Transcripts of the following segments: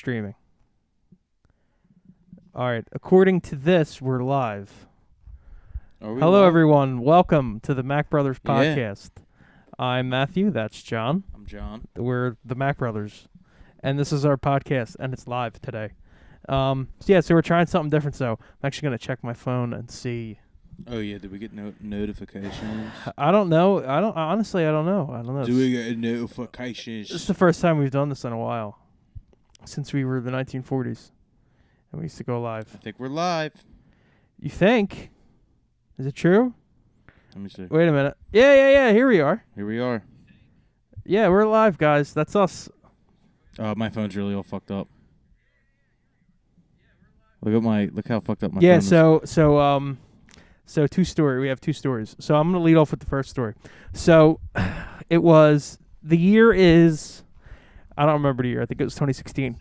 streaming. All right. According to this, we're live. Hello, live? everyone. Welcome to the Mack Brothers Yeah. podcast. I'm Matthew. That's John. I'm John. We're the Mack Brothers, and this is our podcast, and it's live today. So we're trying something different. So I'm actually gonna check my phone and see. Oh yeah, did we get notifications? I don't know. I don't know. Do we get notifications? This is the first time we've done this in a while, since we were the 1940s, and we used to go live. I think we're live. You think? Is it true? Let me see. Wait a minute. Yeah. Here we are. Here we are. Yeah, we're live, guys. That's us. My phone's really all fucked up. Look how fucked up my Yeah. phone is. So we have two stories. So I'm gonna lead off with the first story. So it was the year is I don't remember the year. I think it was 2016.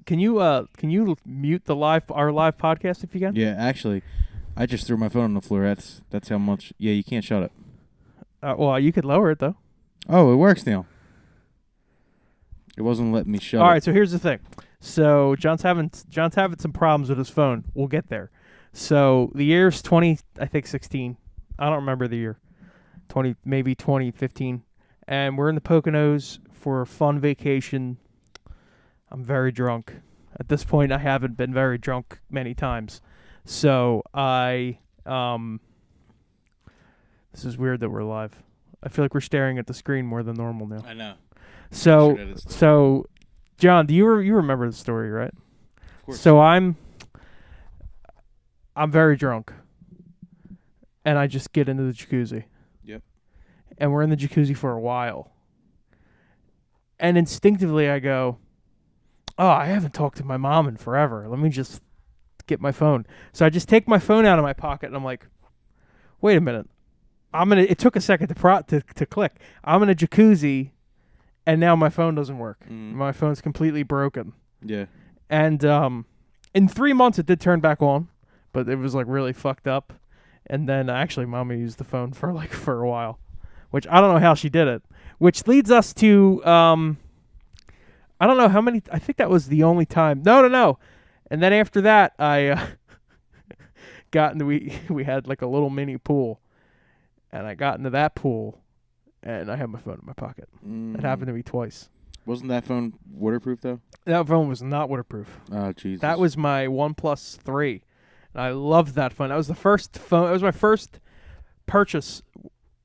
Can you mute our live podcast if you can? Yeah, actually, I just threw my phone on the floor. That's how much. Yeah, you can't shut it. Well, you could lower it though. Oh, it works now. It wasn't letting me shut it. All right. So here's the thing. So John's having some problems with his phone. We'll get there. So the year's 16. I don't remember the year. 2015. And we're in the Poconos for a fun vacation. I'm very drunk. At this point, I haven't been very drunk many times. So this is weird that we're live. I feel like we're staring at the screen more than normal now. I know. So John, do you remember the story, right? Of course. So I'm very drunk, and I just get into the jacuzzi. Yep. And we're in the jacuzzi for a while. And instinctively I go, oh, I haven't talked to my mom in forever. Let me just get my phone. So I just take my phone out of my pocket, and I'm like, wait a minute. It took a second to click. I'm in a jacuzzi, and now my phone doesn't work. My phone's completely broken. Yeah. And in 3 months it did turn back on, but it was like really fucked up. And then actually Mama used the phone for a while, which I don't know how she did it. Which leads us to I don't know how many. I think that was the only time. No. And then after that, I we had like a little mini pool, and I got into that pool, and I had my phone in my pocket. That happened to me twice. Wasn't that phone waterproof though? That phone was not waterproof. Oh Jesus. That was my OnePlus 3. And I loved that phone. That was the first phone. It was my first purchase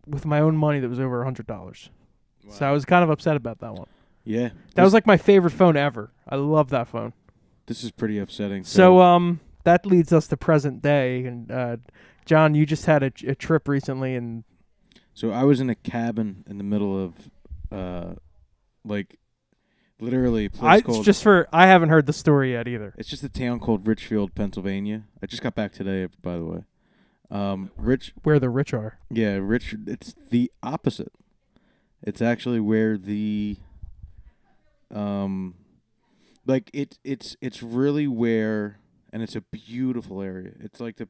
with my own money that was over $100. Wow. So I was kind of upset about that one. Yeah. That was like my favorite phone ever. I love that phone. This is pretty upsetting. So that leads us to present day. And John, you just had a trip recently, and so I was in a cabin in the middle of literally a place called... I haven't heard the story yet either. It's just a town called Richfield, Pennsylvania. I just got back today, by the way. Where the rich are. Yeah, rich. It's the opposite. It's actually where the it's really where, and it's a beautiful area. It's like the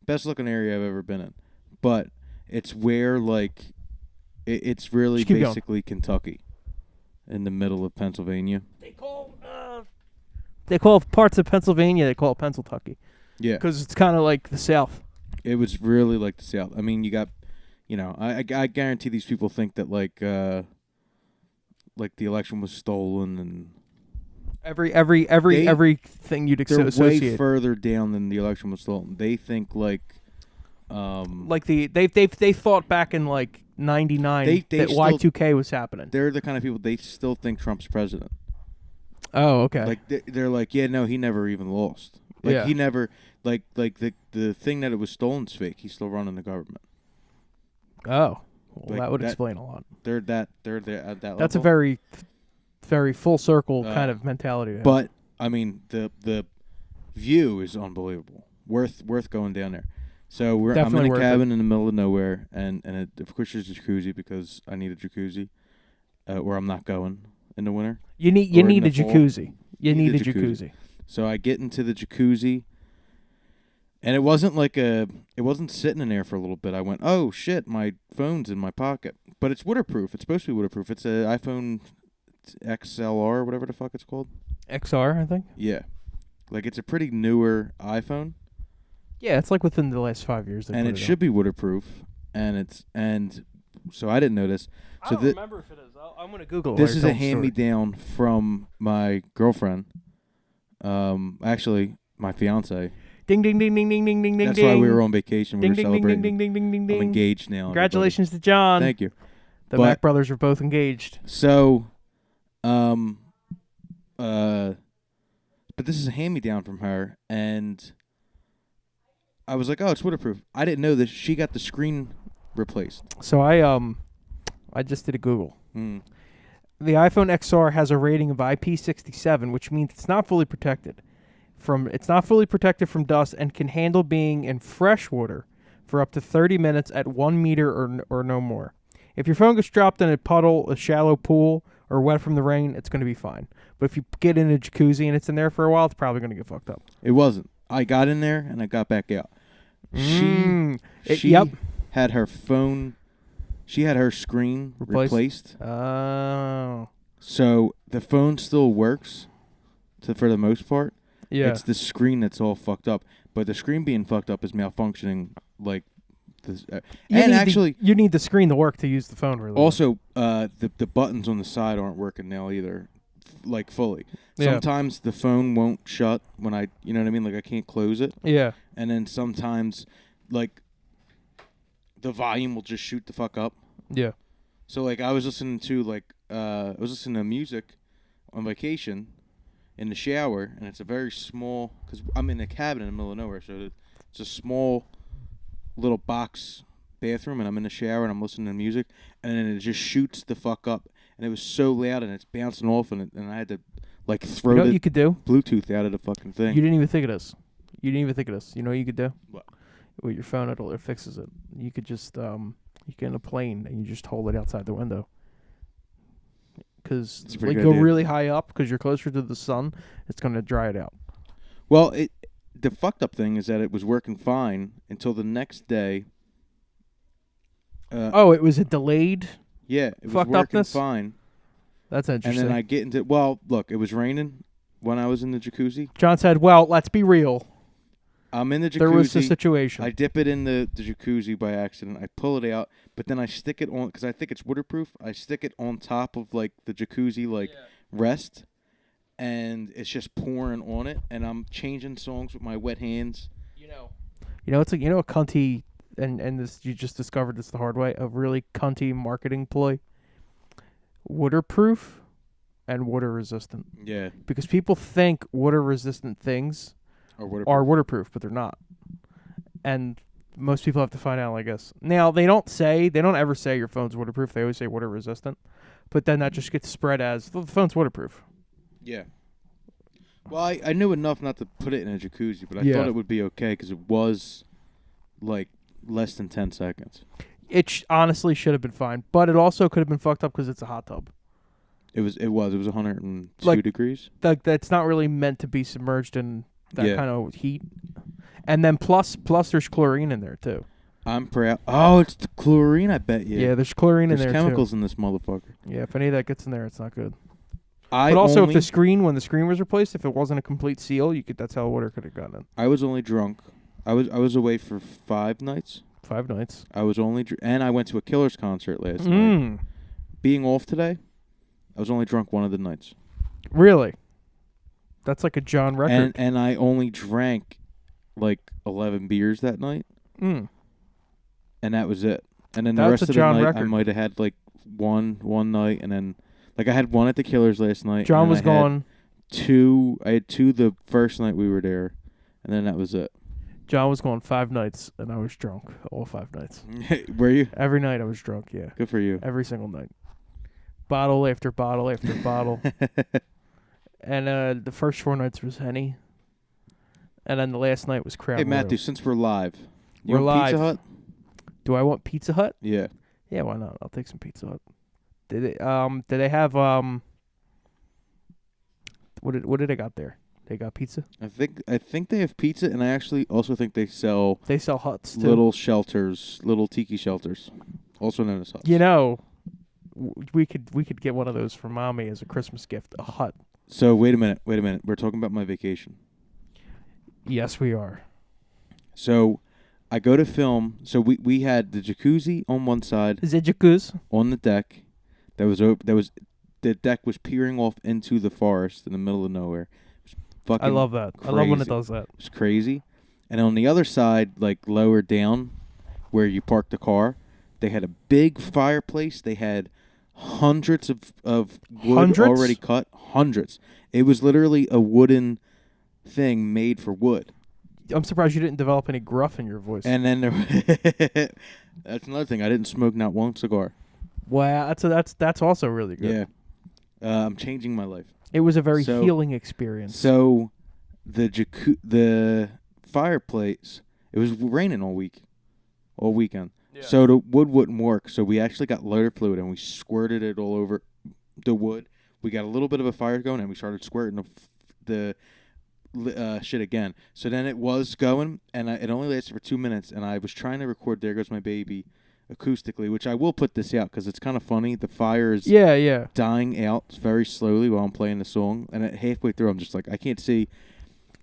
best looking area I've ever been in. But it's where it's really basically Kentucky. In the middle of Pennsylvania. They call parts of Pennsylvania, they call it Pennsyltucky. Yeah. Because it's kind of like the South. It was really like the South. I mean, you got, I guarantee these people think that the election was stolen and everything you'd associate. They're way further down than the election was stolen. They think they thought back in 99 that Y2K was happening. They're the kind of people, they still think Trump's president. Oh, okay. They're like, yeah, no, he never even lost. He never the thing that it was stolen is fake. He's still running the government. Oh, well, that would explain a lot. They're at that level. That's a very, very full circle kind of mentality. But I mean, the view is unbelievable. Worth going down there. So I'm in a cabin in the middle of nowhere, and of course there's a jacuzzi because I need a jacuzzi, where I'm not going in the winter. You need a jacuzzi. You need a jacuzzi. So I get into the jacuzzi, and it wasn't sitting in there for a little bit. I went, oh shit, my phone's in my pocket, but it's waterproof. It's supposed to be waterproof. It's an iPhone XLR, whatever the fuck it's called. XR, I think. Yeah, like it's a pretty newer iPhone. Yeah, it's like within the last 5 years. And it should be waterproof, and so I didn't know this. So I don't remember if it is. I'm gonna Google. This is a hand-me-down from my girlfriend. Actually, my fiance. Ding ding ding ding ding ding ding ding. That's why we were on vacation. We were celebrating. Ding ding ding ding ding. I'm engaged now. Congratulations to John. Thank you. The Mack brothers are both engaged. So, but this is a hand-me-down from her, and I was like, "Oh, it's waterproof." I didn't know that she got the screen replaced. So I just did a Google. The iPhone XR has a rating of IP67, which means it's not fully protected from dust and can handle being in fresh water for up to 30 minutes at 1 meter or no more. If your phone gets dropped in a puddle, a shallow pool, or wet from the rain, it's going to be fine. But if you get in a jacuzzi and it's in there for a while, it's probably going to get fucked up. It wasn't. I got in there and I got back out. She had her phone. She had her screen replaced. Oh. So the phone still works, for the most part. Yeah. It's the screen that's all fucked up. But the screen being fucked up is malfunctioning like this. You need the screen to work to use the phone really. Also, the buttons on the side aren't working now either, like fully. Yeah. Sometimes the phone won't shut when you know what I mean? Like I can't close it. Yeah. And then sometimes, like, the volume will just shoot the fuck up. Yeah. So like I was listening to music on vacation in the shower, and it's a very small, because I'm in a cabin in the middle of nowhere, so it's a small little box bathroom, and I'm in the shower and I'm listening to music, and then it just shoots the fuck up, and it was so loud and it's bouncing off, and I had to like throw what you could do? Bluetooth out of the fucking thing. You didn't even think of this. You know what you could do? What? With your phone, it fixes it. You could just you get in a plane and you just hold it outside the window. Because like go really high up because you're closer to the sun, it's gonna dry it out. Well, the fucked up thing is that it was working fine until the next day. It was a delayed. Yeah, it was working fine. That's interesting. And then I get into look, it was raining when I was in the jacuzzi. John said, "Well, let's be real. I'm in the jacuzzi. There was a situation. I dip it in the jacuzzi by accident. I pull it out, but then I stick it on because I think it's waterproof. I stick it on top of like the jacuzzi rest, and it's just pouring on it. And I'm changing songs with my wet hands. It's a cunty, and this you just discovered this the hard way. A really cunty marketing ploy. Waterproof, and water resistant. Yeah. Because people think water resistant things are waterproof, but they're not. And most people have to find out, I guess. Now, they don't ever say your phone's waterproof. They always say water resistant. But then that just gets spread as, the phone's waterproof. Yeah. Well, I knew enough not to put it in a jacuzzi, but I thought it would be okay because it was, like, less than 10 seconds. It honestly should have been fine. But it also could have been fucked up because it's a hot tub. It was 102 degrees. That's not really meant to be submerged in that kind of heat. And then plus there's chlorine in there too. I'm proud. Oh, it's the chlorine, I bet you. Yeah, there's chlorine in there too. There's chemicals in this motherfucker. Yeah, if any of that gets in there, it's not good. But also, when the screen was replaced, if it wasn't a complete seal, that's how water could have gotten in. I was only drunk. I was away for 5 nights. 5 nights. I was only and I went to a Killers concert last night. Being off today, I was only drunk one of the nights. Really? That's like a John record. And I only drank like 11 beers that night. And that was it. And then the rest of the night, I might have had like one night, and then like I had one at the Killers last night. John was gone. I had 2 the first night we were there, and then that was it. John was gone 5 nights, and I was drunk all 5 nights. Were you? Every night I was drunk, yeah. Good for you. Every single night. Bottle after bottle after bottle. And the first 4 nights was Henny. And then the last night was Crown Hey, Matthew, Royal. since we're live. We're live. Pizza Hut? Do I want Pizza Hut? Yeah. Yeah, why not? I'll take some Pizza Hut. Did they have what did they got there? They got pizza? I think they have pizza, and I actually also think they sell huts too. Little shelters, little tiki shelters, also known as huts. We could get one of those for mommy as a Christmas gift. A hut. So wait a minute. We're talking about my vacation. Yes, we are. So I go to film. So we had the jacuzzi on one side. Is it jacuzzi? On the deck. The deck was peering off into the forest in the middle of nowhere. I love that. Crazy. I love when it does that. It's crazy. And on the other side, like lower down, where you park the car, they had a big fireplace. They had hundreds of wood already cut. Hundreds. It was literally a wooden thing made for wood. I'm surprised you didn't develop any gruff in your voice. And then that's another thing. I didn't smoke not one cigar. Wow, that's also really good. Yeah, I'm changing my life. It was a very healing experience. So, the fireplace. It was raining all weekend. Yeah. So the wood wouldn't work. So we actually got lighter fluid and we squirted it all over the wood. We got a little bit of a fire going and we started squirting the shit again. So then it was going and it only lasted for 2 minutes. And I was trying to record "There Goes My Baby" acoustically, which I will put this out because it's kind of funny. The fire is dying out very slowly while I'm playing the song, and halfway through I'm just like, I can't see.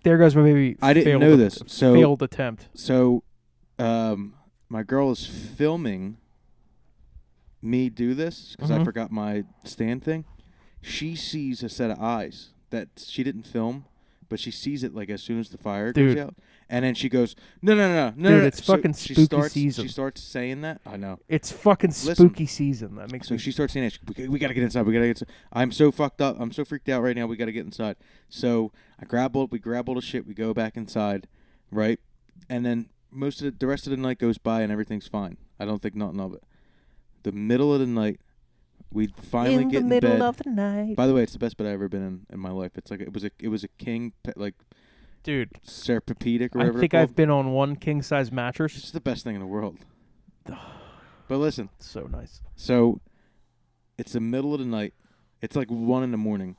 There Goes My Baby. I didn't know this. So failed attempt. So, my girl is filming me do this because I forgot my stand thing. She sees a set of eyes that she didn't film, but she sees it like as soon as the fire goes out. And then she goes, no. Dude, it's fucking spooky season. She starts saying that. I know. It's fucking spooky season. That makes so she starts saying that. We got to get inside. We got to get inside. I'm so fucked up. I'm so freaked out right now. We got to get inside. So we grab all the shit. We go back inside, right? And then the rest of the night goes by and everything's fine. I don't think nothing of it. The middle of the night, we finally get in bed. In the middle of the night. By the way, it's the best bed I've ever been in my life. It's like it was a king like. Dude, Serpapedic or whatever. I think I've been on one king size mattress. It's the best thing in the world. But listen, so nice. So it's the middle of the night. It's like 1 a.m.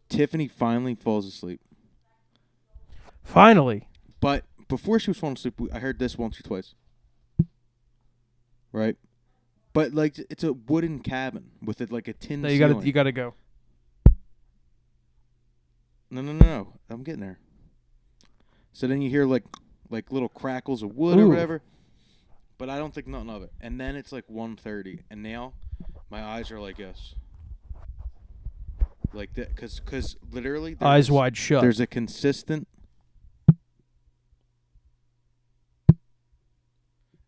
Tiffany finally falls asleep. Finally. But before she was falling asleep, I heard this once or twice. Right? But like it's a wooden cabin with it like a tin ceiling. You gotta go. No. I'm getting there. So then you hear like little crackles of wood or whatever. But I don't think nothing of it. And then it's like 1:30, and now my eyes are like this. Like that, because literally eyes wide shut. There's a consistent,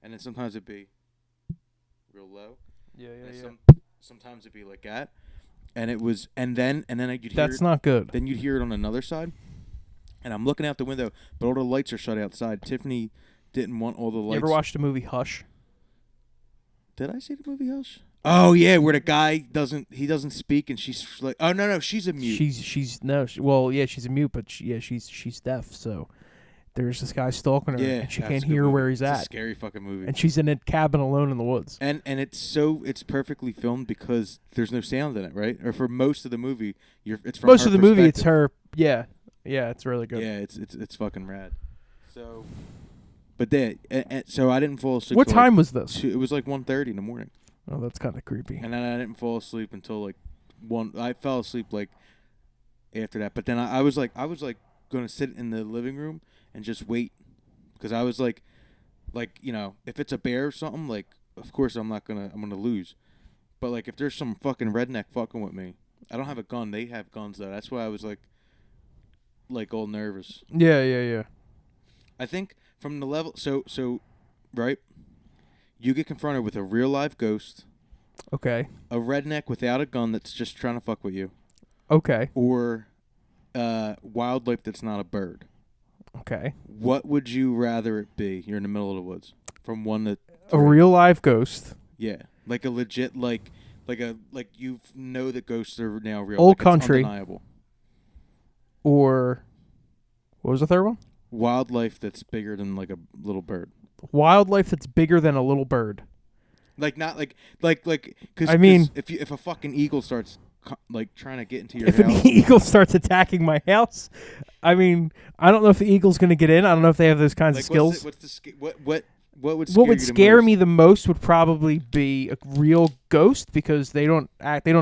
and then sometimes it'd be real low. Yeah. Sometimes it'd be like that. And it was, and then you'd hear That's not good. Then you'd hear it on another side, and I'm looking out the window, but all the lights are shut outside. Tiffany didn't want all the lights. You ever watched the movie Hush? Did I see the movie Hush? Oh yeah, where the guy doesn't speak, and she's like, oh no, she's a mute. She's a mute, but she's deaf. So there's this guy stalking her, and she can't hear where he's at. It's a scary fucking movie. And she's in a cabin alone in the woods. And it's perfectly filmed because there's no sound in it, right? Or for most of the movie, it's from most her of the movie. It's her. Yeah, it's really good. Yeah, it's fucking rad. So, but so I didn't fall asleep. What time was this? It was like 1:30 in the morning. Oh, that's kind of creepy. And then I didn't fall asleep until like 1. I fell asleep like after that. But then I was like going to sit in the living room and just wait, because I was like if it's a bear or something, like of course I'm gonna lose. But like if there's some fucking redneck fucking with me, I don't have a gun. They have guns though. That's why I was like all nervous. Yeah. I think from the level, so right, you get confronted with a real live ghost. Okay. A redneck without a gun that's just trying to fuck with you. Okay. Or wildlife that's not a bird. Okay. What would you rather it be? You're in the middle of the woods. From 1 to 3. A real live ghost. Yeah. Like a legit, like you know that ghosts are now real. Old like country. It's undeniable. Or what was the third one? Wildlife that's bigger than like a little bird. Wildlife that's bigger than a little bird. Like not like because I mean, if a fucking eagle starts like trying to get into your house. If an eagle starts attacking my house, I mean, I don't know if the eagle's going to get in. I don't know if they have those kinds of skills. What What would scare me the most would probably be a real ghost, because they don't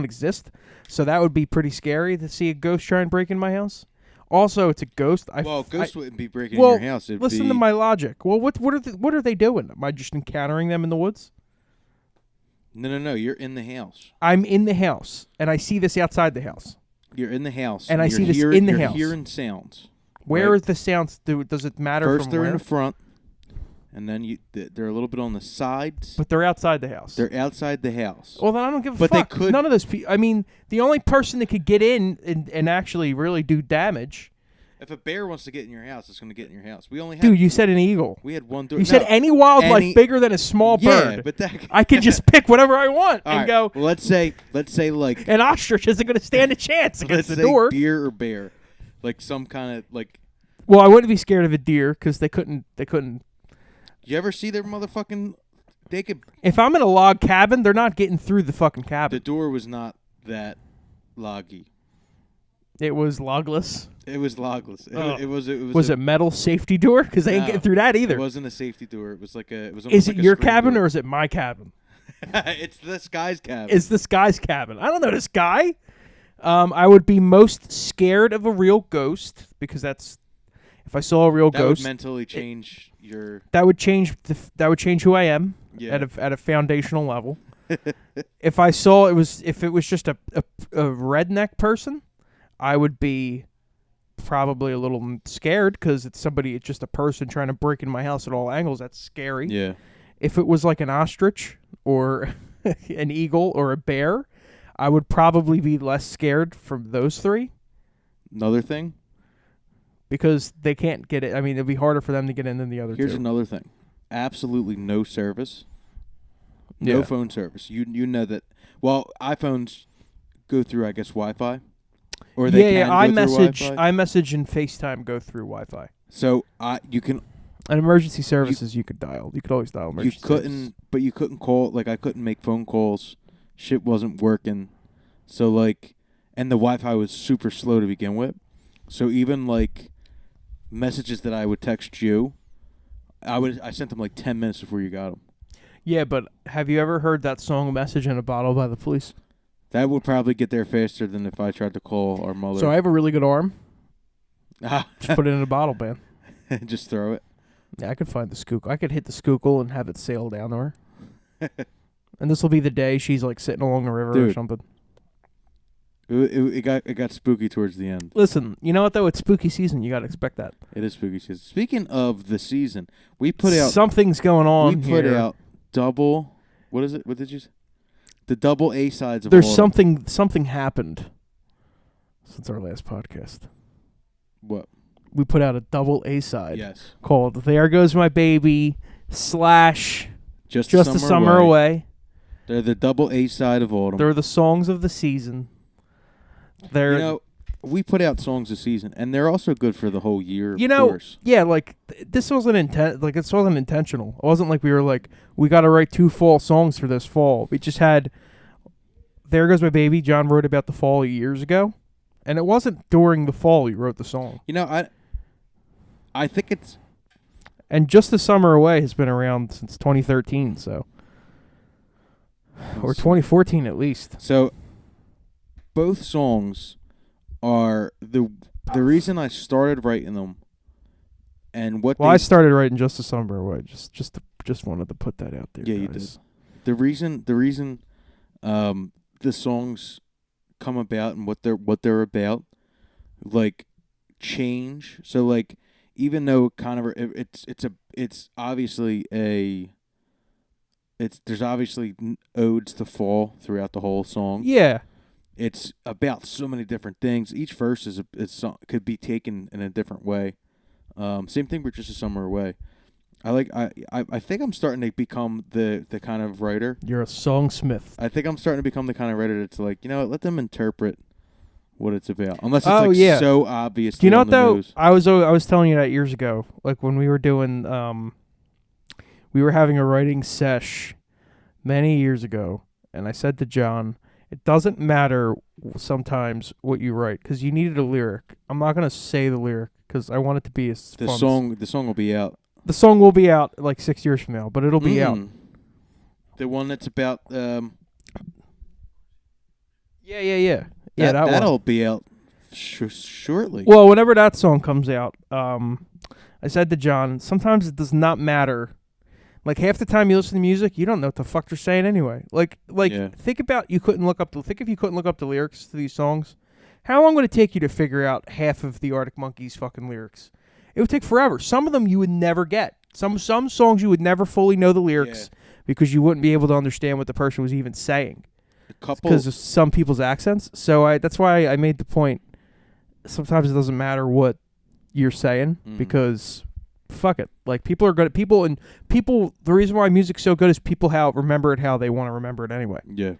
exist. So that would be pretty scary to see a ghost try and break in my house. Also, it's a ghost. Ghost wouldn't be breaking in your house. Listen to my logic. Well, what are they doing? Am I just encountering them in the woods? No. You're in the house. I'm in the house, and I see this outside the house. You're in the house, and I see this in the house. You're hearing sounds. Where are the sounds? Does it matter? First, they're in the front, and then they're a little bit on the sides. But they're outside the house. They're outside the house. Well, then I don't give a fuck. But they could. None of those people. I mean, the only person that could get in and actually really do damage. If a bear wants to get in your house, it's going to get in your house. We only had. Dude, you said an eagle. We had one door. You said any wildlife bigger than a small bird. Yeah, but I could just pick whatever I want and go. Well, let's say like an ostrich isn't going to stand a chance against the door. Let's say deer or bear, like some kind of like. Well, I wouldn't be scared of a deer because they couldn't. You ever see their motherfucking? They could. If I'm in a log cabin, they're not getting through the fucking cabin. The door was not that loggy. It was logless. It was logless. It was. Was it metal safety door? Because they ain't getting through that either. It wasn't a safety door. It was like a. It was. Is it like your cabin or is it my cabin? It's this guy's cabin. It's this guy's cabin. I don't know this guy. I would be most scared of a real ghost because that's. If I saw a real ghost, that would mentally change your. That would change. That would change who I am. Yeah. At a foundational level. If I saw if it was just a redneck person, I would be probably a little scared because it's just a person trying to break in my house at all angles. That's scary. Yeah. If it was like an ostrich or an eagle or a bear, I would probably be less scared from those three. Another thing? Because they can't get it. I mean, it'd be harder for them to get in than the other two. Here's another thing. Absolutely no service. No phone service. You know that. Well, iPhones go through, I guess, Wi-Fi. Or they can go through Wi-Fi. iMessage and FaceTime go through Wi-Fi. So you can. And emergency services you could dial. You could always dial emergency services. But you couldn't call. Like I couldn't make phone calls. Shit wasn't working. So and the Wi-Fi was super slow to begin with. So even messages that I would text you, I sent them 10 minutes before you got them. Yeah, but have you ever heard that song "Message in a Bottle" by the Police? That would probably get there faster than if I tried to call our mother. So I have a really good arm. Just put it in a bottle, man. Just throw it. Yeah, I could find the skook. I could hit the skookle and have it sail down to her. And this will be the day she's sitting along the river or something. It got spooky towards the end. Listen, you know what though? It's spooky season. You got to expect that. It is spooky season. Speaking of the season, we put out something's going on. We put out double. What is it? What did you say? The double A sides of. There's something happened since our last podcast. What? We put out a double A side. Yes. Called "There Goes My Baby" / Just a Summer Away. They're the double A side of autumn. They're the songs of the season. We put out songs this season, and they're also good for the whole year. Of course. Yeah, this wasn't this wasn't intentional. It wasn't like we were we got to write 2 fall songs for this fall. We just had "There Goes My Baby." John wrote about the fall years ago, and it wasn't during the fall he wrote the song. I think it's. And "Just a Summer Away" has been around since 2013, so. Or 2014 at least. So, both songs are the reason I started writing them, and what. Well, I started writing "Just a Summer Away." Just wanted to put that out there. Yeah, guys. You did. The reason, the songs come about and what they're about, change. So even though kind of it's obviously there's obviously odes to fall throughout the whole song. Yeah. It's about so many different things. Each verse could be taken in a different way. Same thing with "Just a Summer Away." I think I'm starting to become the kind of writer. You're a songsmith. I think I'm starting to become the kind of writer that's let them interpret what it's about. Unless it's so obvious. Do you know what though? I was telling you that years ago. When we were doing we were having a writing sesh many years ago, and I said to John, it doesn't matter sometimes what you write because you needed a lyric. I'm not gonna say the lyric because I want it to be as the song will be out. The song will be out like 6 years from now, but it'll be out. The one that's about Yeah, that'll one. be out shortly. Well, whenever that song comes out, I said to John, sometimes it does not matter. Like half the time you listen to music, you don't know what the fuck they're saying anyway. Think about if you couldn't look up the lyrics to these songs. How long would it take you to figure out half of the Arctic Monkeys fucking lyrics? It would take forever. Some of them you would never get. Some songs you would never fully know the lyrics because you wouldn't be able to understand what the person was even saying. Because of some people's accents. So that's why I made the point. Sometimes it doesn't matter what you're saying because fuck it. Like people are good at people. The reason why music's so good is people remember it how they want to remember it anyway. Yeah.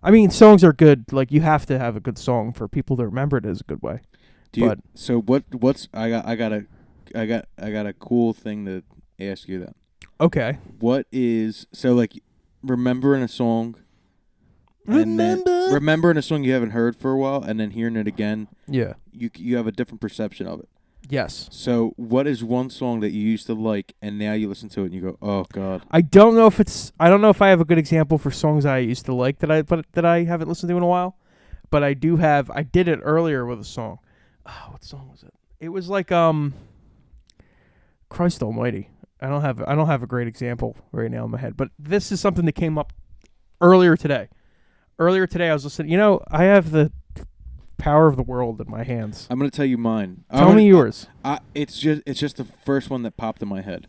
I mean, songs are good. Like you have to have a good song for people to remember it as a good way. I got a cool thing to ask you then. Okay. What is remembering a song? Remembering a song you haven't heard for a while, and then hearing it again. Yeah. You have a different perception of it. Yes. So, what is one song that you used to like, and now you listen to it and you go, "Oh God." I don't know if I have a good example for songs I used to like that I haven't listened to in a while, but I do have. I did it earlier with a song. Oh, what song was it? It was like Christ Almighty. I don't have a great example right now in my head, but this is something that came up earlier today. Earlier today, I was listening. I have the power of the world in my hands. I'm gonna tell you mine. Tell me yours. It's just the first one that popped in my head.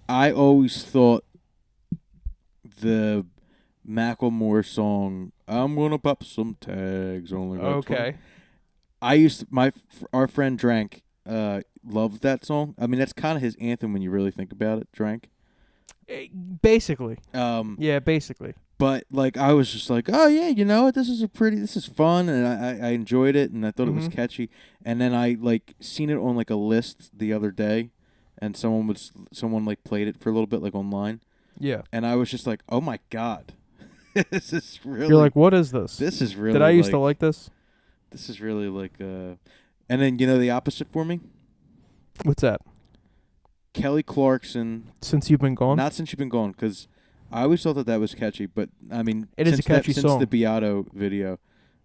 I always thought the Macklemore song "I'm gonna pop some tags only." Okay. Our friend Drank loved that song. I mean, that's kind of his anthem when you really think about it. Drank. Basically. Yeah, basically. But I was just like, oh yeah, this is fun, and I enjoyed it, and I thought it was catchy. And then I seen it on a list the other day, and someone played it for a little bit online. Yeah. And I was just like, oh my God, this is really. You're like, what is this? This is really. Did I used to like this? This is really and then the opposite for me. What's that? Kelly Clarkson. Since You've Been Gone. Not Since You've Been Gone, because. I always thought that was catchy, but I mean, it is a catchy song. Since the Beato video,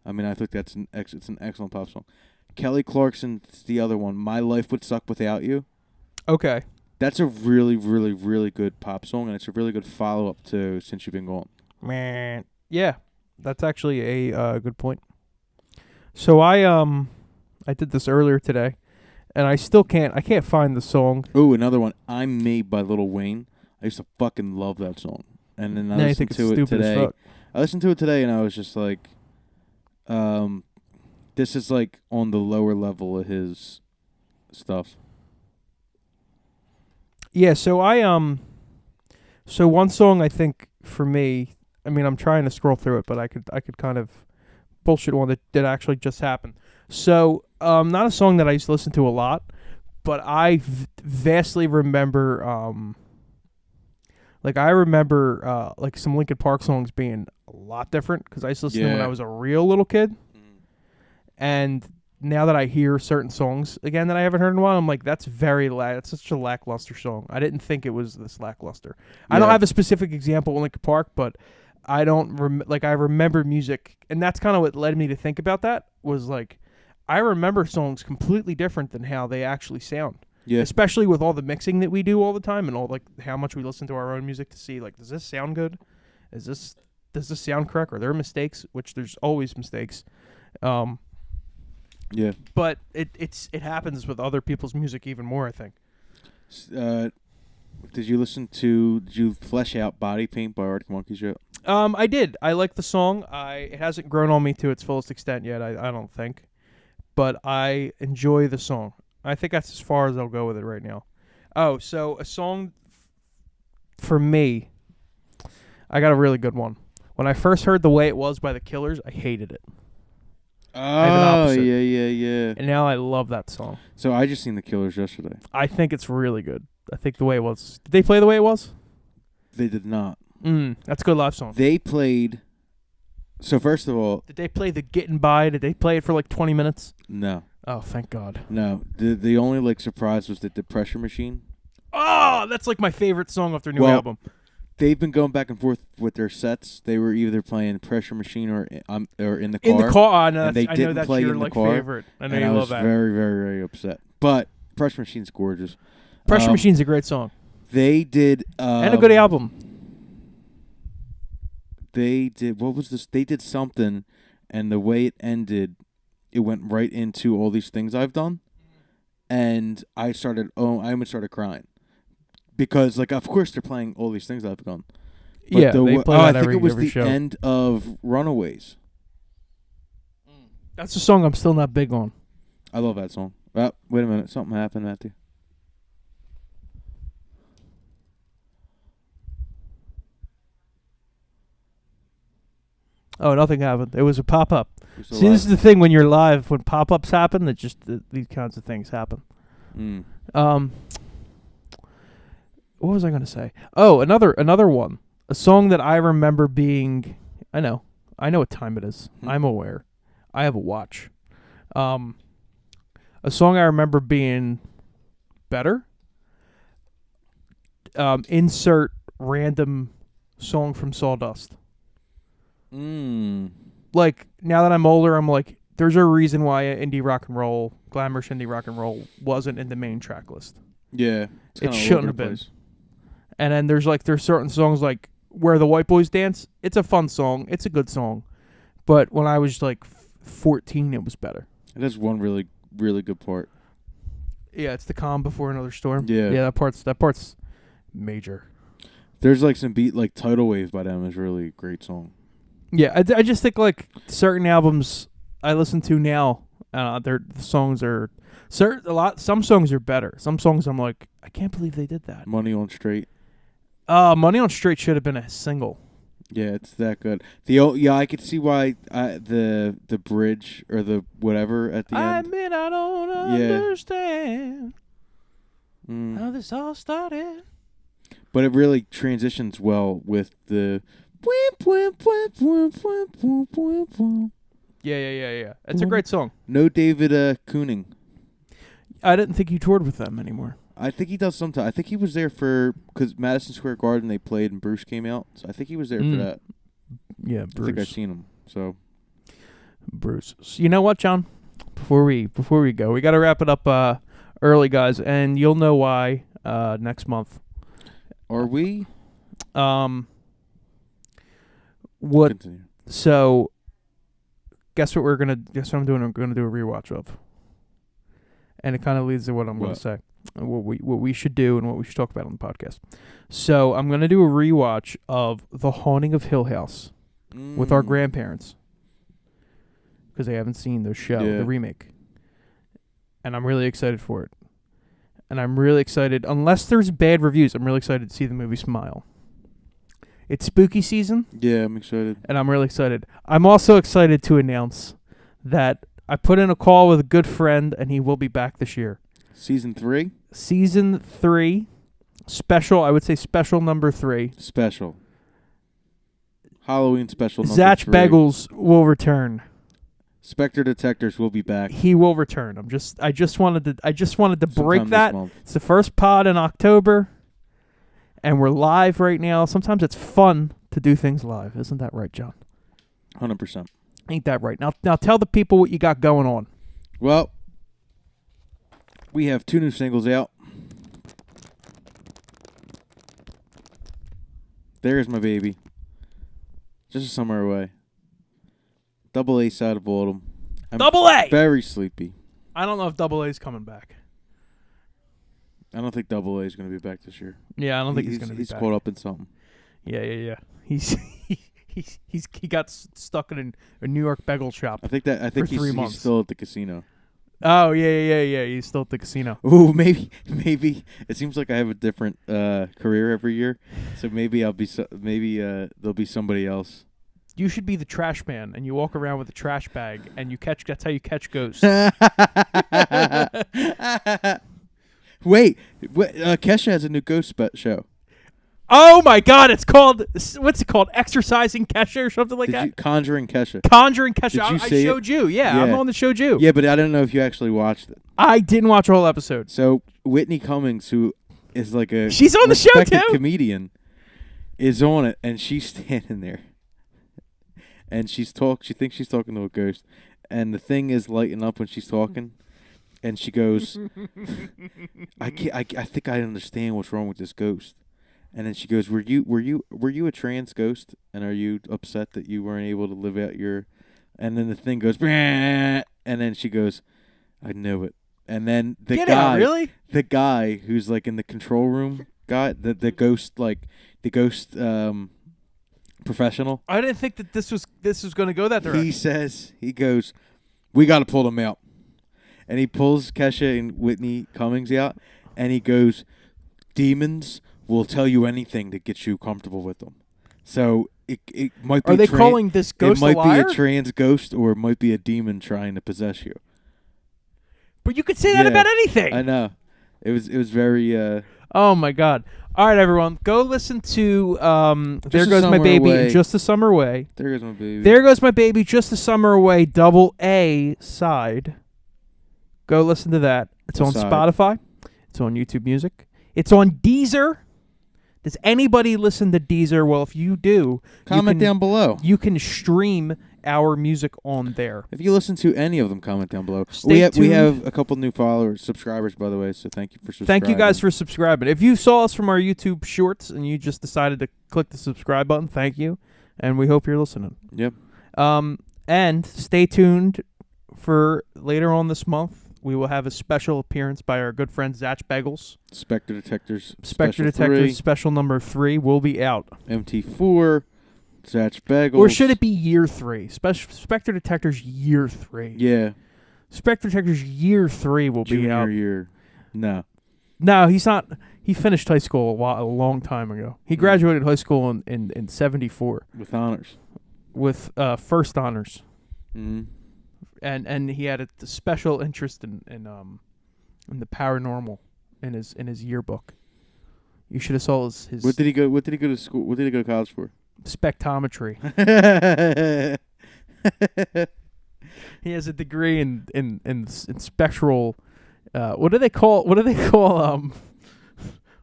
I mean, I think it's an excellent pop song. Kelly Clarkson's the other one. My Life Would Suck Without You. Okay, that's a really, really, really good pop song, and it's a really good follow up to Since You've Been Gone. Man, yeah, that's actually a good point. So I did this earlier today, and I can't find the song. Ooh, another one. I'm Me by Lil Wayne. I used to fucking love that song. And then I listened to it today. I listened to it today, and I was just like, this is on the lower level of his stuff. Yeah, so so one song I think for me, I mean, I'm trying to scroll through it, but I could kind of bullshit one that actually just happened. So, not a song that I used to listen to a lot, but I vastly remember I remember some Linkin Park songs being a lot different because I used to listen to them when I was a real little kid. And now that I hear certain songs again that I haven't heard in a while, I'm like, that's such a lackluster song. I didn't think it was this lackluster. Yeah. I don't have a specific example in Linkin Park, but I don't I remember music, and that's kind of what led me to think about that. Was I remember songs completely different than how they actually sound. Yeah. Especially with all the mixing that we do all the time, and all how much we listen to our own music to see does this sound good? Does this sound correct? Are there mistakes? Which there's always mistakes. Yeah. But it happens with other people's music even more, I think. Did you flesh out Body Paint by Arctic Monkeys yet? I did. I like the song. It hasn't grown on me to its fullest extent yet, I don't think. But I enjoy the song. I think that's as far as I'll go with it right now. Oh, so a song for me, I got a really good one. When I first heard The Way It Was by The Killers, I hated it. Oh, yeah. And now I love that song. So I just seen The Killers yesterday. I think it's really good. I think The Way It Was. Did they play The Way It Was? They did not. That's a good live song. They played... So first of all... Did they play the Getting By? Did they play it for 20 minutes? No. Oh, thank God. No. The only surprise was the Pressure Machine. Oh, that's like my favorite song off their new album. They've been going back and forth with their sets. They were either playing Pressure Machine or in the car. In the car, and they didn't play your in the car. Favorite. I know and you I love was that. very, very, very upset. But Pressure Machine's gorgeous. Pressure Machine's a great song. They did and a good album. They did what was this? They did something, and the way it ended, it went right into all these things I've done, and I started crying because, like, of course they're playing all these things I've done. But yeah, they play that I think it was the show. end of Runaways. That's a song I'm still not big on. I love that song. Wait a minute, something happened, Matthew. Oh, nothing happened. It was a pop-up. See, this is the thing when you're live. When pop-ups happen, that just these kinds of things happen. What was I going to say? Oh, another one. A song that I remember being... I know what time it is. I'm aware. I have a watch. A song I remember being better. Insert random song from Sawdust. Like, now that I'm older, I'm like, there's a reason why glamorous indie rock and roll wasn't in the main track list. Yeah. It shouldn't have been. And then there's certain songs like Where the White Boys Dance. It's a fun song. It's a good song. But when I was like 14, it was better. It has one really, really good part. Yeah, it's the calm before another storm. Yeah. Yeah, that part's major. There's like some beat, like Tidal Wave by them is really a great song. Yeah, I just think like certain albums I listen to now, the songs are some songs are better. Some songs I'm like, I can't believe they did that. Money on Straight. Money on Straight should have been a single. Yeah, it's that good. I could see why the bridge or the whatever at the end. I admit I don't understand how this all started. But it really transitions well with the. Yeah. It's a great song. No David Kooning. I didn't think he toured with them anymore. I think he does sometimes. I think he was there because Madison Square Garden they played and Bruce came out. So I think he was there for that. Yeah, Bruce. I think I've seen him. So Bruce. So you know what, John? Before we go, we got to wrap it up early, guys, and you'll know why next month. Are we? What? Continue. So, guess what I'm doing? I'm gonna do a rewatch of, and it kind of leads to what I'm gonna say, what we should do and what we should talk about on the podcast. So I'm gonna do a rewatch of The Haunting of Hill House with our grandparents because they haven't seen the show, the remake, and I'm really excited for it. And I'm really excited, unless there's bad reviews, I'm really excited to see the movie Smile. It's spooky season. Yeah, I'm excited. And I'm really excited. I'm also excited to announce that I put in a call with a good friend, and he will be back this year. Season 3? Season 3. Special, I would say special number 3. Special. Halloween special number Zach 3. Bagels will return. Spectre Detectors will be back. He will return. I just wanted to break that. It's the first pod in October. And we're live right now. Sometimes it's fun to do things live. Isn't that right, John? 100%. Ain't that right? Now tell the people what you got going on. Well, we have 2 new singles out. There's My Baby. Just a summer away. Double A side of Autumn. Double A! Very sleepy. I don't know if Double A's coming back. I don't think Double A is going to be back this year. Yeah, I don't think he's going to be back. He's caught up in something. Yeah. He got stuck in a New York bagel shop. I think he's still at the casino. Oh yeah. He's still at the casino. Ooh, maybe. It seems like I have a different career every year, so maybe there'll be somebody else. You should be the trash man, and you walk around with a trash bag, and you catch. That's how you catch ghosts. Wait, Kesha has a new ghost show. Oh my God! It's called what's it called? Exercising Kesha or something like that. Conjuring Kesha. Conjuring Kesha. Did you I showed you. Yeah, I'm on the showed you. Yeah, but I don't know if you actually watched it. I didn't watch a whole episode. So Whitney Cummings, who is like a she's on the show respected too. comedian, is on it, and she's standing there, and she thinks she's talking to a ghost, and the thing is lighting up when she's talking, and she goes, I think I understand what's wrong with this ghost. And then she goes, were you a trans ghost? And are you upset that you weren't able to live out your... And then the thing goes, and then she goes, I know it. And then the guy who's like in the control room the ghost professional. I didn't think that this was going to go that direction. He goes, we got to pull them out. And he pulls Kesha and Whitney Cummings out, and he goes, demons will tell you anything to get you comfortable with them. So it might be... Are they calling this ghost a liar? It might be a trans ghost, or it might be a demon trying to possess you. But you could say that about anything. I know. It was very... Oh, my God. All right, everyone. Go listen to There Goes My Baby, Just a Summer Away. There Goes My Baby. There Goes My Baby, Just a Summer Away, double A side. Go listen to that. It's on Spotify. It's on YouTube Music. It's on Deezer. Does anybody listen to Deezer? Well, if you do, comment down below. You can stream our music on there. If you listen to any of them, comment down below. We have a couple new subscribers, by the way, so thank you for subscribing. Thank you guys for subscribing. If you saw us from our YouTube shorts and you just decided to click the subscribe button, thank you, and we hope you're listening. Yep. And stay tuned for later on this month. We will have a special appearance by our good friend Zach Bagels. Spectre Detectors. Spectre Detectors special number 3 will be out. MT4, Zach Bagels. Or should it be year 3? Spectre Detectors year 3. Yeah. Spectre Detectors year 3 will be out. Junior year. No. No, he's not. He finished high school a long time ago. He graduated high school in 74. With honors. With first honors. Mm-hmm. And he had a special interest in the paranormal in his yearbook. You should have saw his. What did he go to school? What did he go to college for? Spectrometry. He has a degree in spectral. What do they call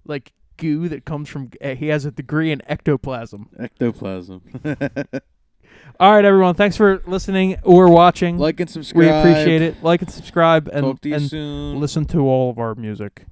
like goo that comes from? He has a degree in ectoplasm. Ectoplasm. All right, everyone. Thanks for listening or watching. Like and subscribe. We appreciate it. Like and subscribe, and Talk to you soon. Listen to all of our music.